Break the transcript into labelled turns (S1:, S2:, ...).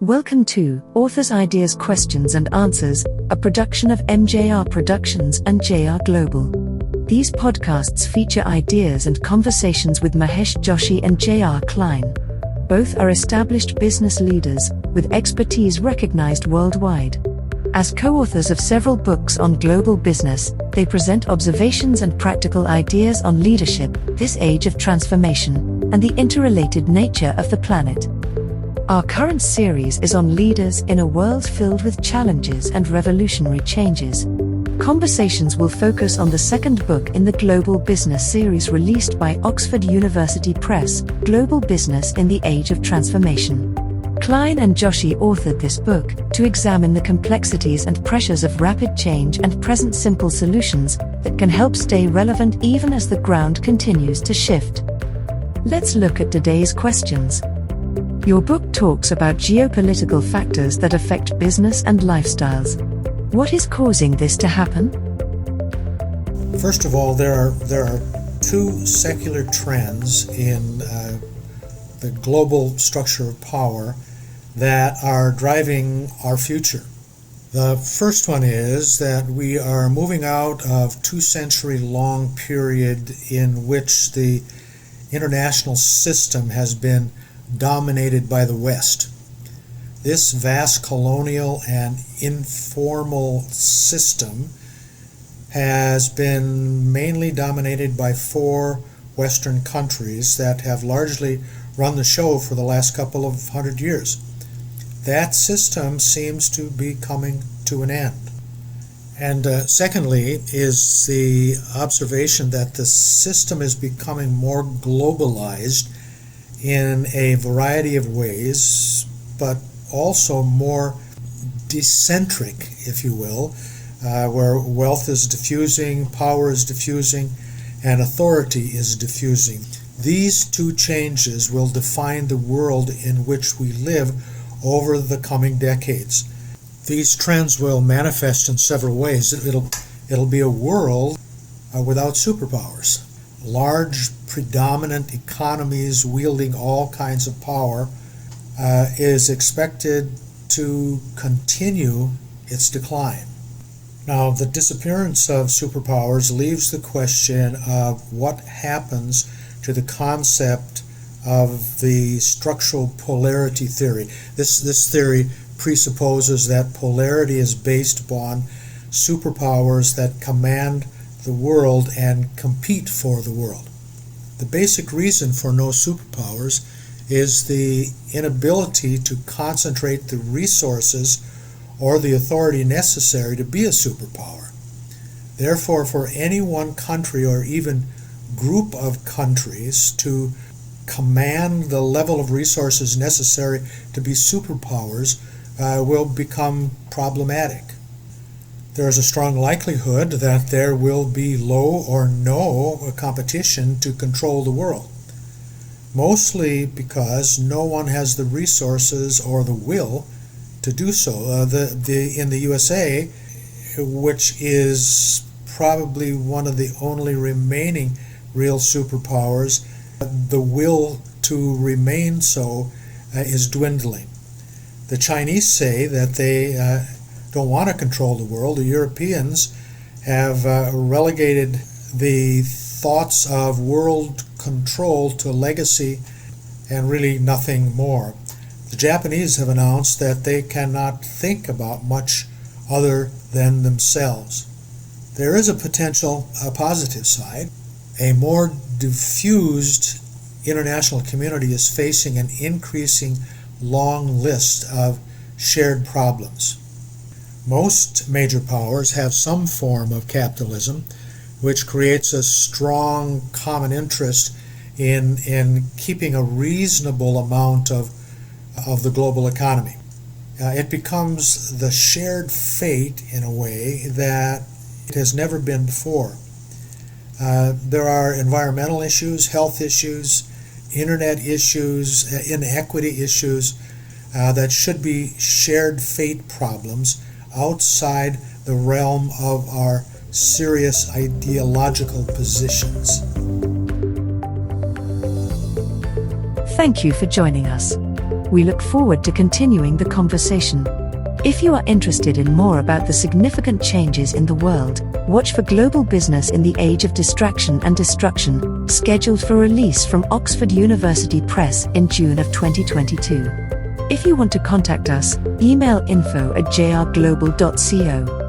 S1: Welcome to Authors' Ideas Questions and Answers, a production of MJR Productions and JR Global. These podcasts feature ideas and conversations with Mahesh Joshi and JR Klein. Both are established business leaders, with expertise recognized worldwide. As co-authors of several books on global business, they present observations and practical ideas on leadership, this age of transformation, and the interrelated nature of the planet. Our current series is on leaders in a world filled with challenges and revolutionary changes. Conversations will focus on the second book in the Global Business series released by Oxford University Press, Global Business in the Age of Transformation. Klein and Joshi authored this book to examine the complexities and pressures of rapid change and present simple solutions that can help stay relevant even as the ground continues to shift. Let's look at today's questions. Your book talks about geopolitical factors that affect business and lifestyles. What is causing this to happen?
S2: First of all, there are two secular trends in the global structure of power that are driving our future. The first one is that we are moving out of 2-century-long period in which the international system has been dominated by the West. This vast colonial and informal system has been mainly dominated by 4 Western countries that have largely run the show for the last couple of 100 years. That system seems to be coming to an end. And secondly is the observation that the system is becoming more globalized in a variety of ways, but also more decentric, if you will, where wealth is diffusing, power is diffusing, and authority is diffusing. These two changes will define the world in which we live over the coming decades. These trends will manifest in several ways. It'll be a world without superpowers. Large, predominant economies wielding all kinds of power is expected to continue its decline. Now, the disappearance of superpowers leaves the question of what happens to the concept of the structural polarity theory. This theory presupposes that polarity is based upon superpowers that command the world and compete for the world. The basic reason for no superpowers is the inability to concentrate the resources or the authority necessary to be a superpower. Therefore, for any one country or even group of countries to command the level of resources necessary to be superpowers will become problematic. There is a strong likelihood that there will be low or no competition to control the world, mostly because no one has the resources or the will to do so. In the USA, which is probably one of the only remaining real superpowers, the will to remain so is dwindling. The Chinese say that they don't want to control the world. The Europeans have relegated the thoughts of world control to legacy and really nothing more. The Japanese have announced that they cannot think about much other than themselves. There is a potential positive side. A more diffused international community is facing an increasing long list of shared problems. Most major powers have some form of capitalism, which creates a strong common interest in keeping a reasonable amount of the global economy. It becomes the shared fate in a way that it has never been before. There are environmental issues, health issues, internet issues, inequity issues that should be shared fate problems outside the realm of our serious ideological positions.
S1: Thank you for joining us. We look forward to continuing the conversation. If you are interested in more about the significant changes in the world, watch for Global Business in the Age of Distraction and Destruction, scheduled for release from Oxford University Press in June of 2022. If you want to contact us, email info@jrglobal.co.